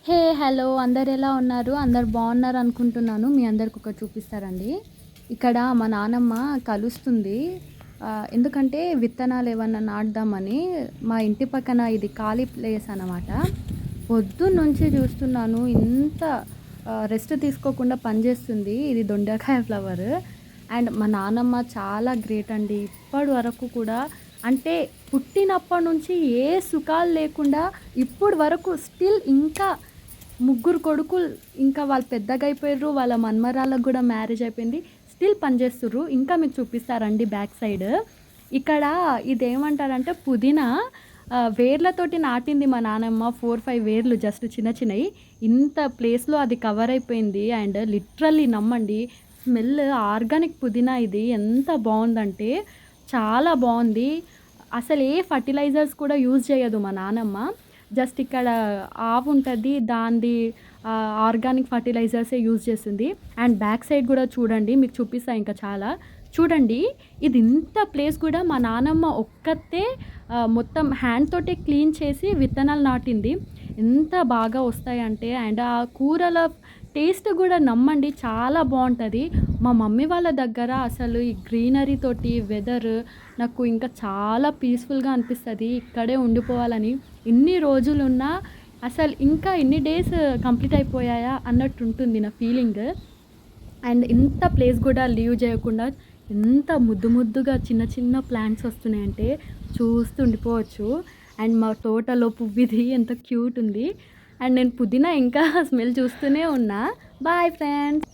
హే! Hello! అందరెలా ఉన్నారు? అందరూ బావున్నారనుకుంటున్నాను. మీ అందరికి ఒకటి చూపిస్తారండి. ఇక్కడ మా నానమ్మ కలుస్తుంది. ఎందుకంటే విత్తనాలేమన్నా నాటుదామని మా ఇంటి పక్కన ఇది ఖాళీ ప్లేస్ అనమాట. పొద్దున్నుంచి చూస్తున్నాను ఇంత రెస్ట్ తీసుకోకుండా పనిచేస్తుంది. ఇది దొండకాయ ఫ్లవర్. అండ్ మా నానమ్మ చాలా గ్రేట్ అండి. ఇప్పటి వరకు కూడా అంటే పుట్టినప్పటి నుంచి ఏ సుఖాలు లేకుండా ఇప్పటి వరకు స్టిల్ ఇంకా ముగ్గురు కొడుకులు ఇంకా వాళ్ళు పెద్దగయిపోయిర్రు. వాళ్ళ మన్మరాళ్ళకి గూడా మ్యారేజ్ అయిపోయింది. స్టిల్ పనిచేస్తుర్రు. ఇంకా మీకు చూపిస్తా రండి బ్యాక్ సైడ్. ఇక్కడ ఇదేమంటారంటే పుదీనా వేర్లతోటి నాటింది మా నానమ్మ. 4, 5 వేర్లు జస్ట్ చిన్న చిన్నయి. ఇంత ప్లేస్‌లో అది కవర్ అయిపోయింది. అండ్ లిటరల్లీ నమ్మండి స్మెల్ ఆర్గానిక్ పుదీనా ఇది ఎంత బావుందంటే చాలా బావుంది. అసలు ఏ ఫర్టిలైజర్స్ కూడా యూజ్ చేయదు మా నానమ్మ. జస్ట్ ఇక్కడ ఆవుంటది. దానిది ఆర్గానిక్ ఫర్టిలైజర్సే యూజ్ చేస్తుంది. అండ్ బ్యాక్ సైడ్ గూడా చూడండి. మీకు చూపిస్తా ఇంకా చాలా. చూడండి ఇది ఇంత ప్లేస్ గూడా మా నానమ్మ ఒక్కతే మొత్తం హ్యాండ్ తోటే క్లీన్ చేసి విత్తనాలు నాటింది. ఎంత బాగా వస్తాయంటే అండ్ ఆ కూరల టేస్ట్ గూడా నమ్మండి చాలా బావుంటది. మా మమ్మీ వాళ్ళ దగ్గర అసలు ఈ గ్రీనరీ తోటి వెదర్ నాకు ఇంకా చాలా పీస్‌ఫుల్‌గా అనిపిస్తది. ఇక్కడే ఉండిపోవాలని. ఇన్ని రోజులున్నా అసలు ఇంకా ఇన్ని డేస్ కంప్లీట్ అయిపోయాయా అన్నట్టుంటుంది నా ఫీలింగ్. అండ్ ఇంత ప్లేస్ గూడా లీవ్ జేయకుండా ఎంత ముద్దు ముద్దుగా చిన్న చిన్న ప్లాంట్స్ వస్తున్నాయంటే చూస్తూ ఉండిపోవచ్చు. అండ్ మా తోటలో పువ్విది ఎంత క్యూట్ ఉంది. అండ్ నేను పుదీనా ఇంకా స్మెల్ చూస్తూనే ఉన్నా. Bye friends.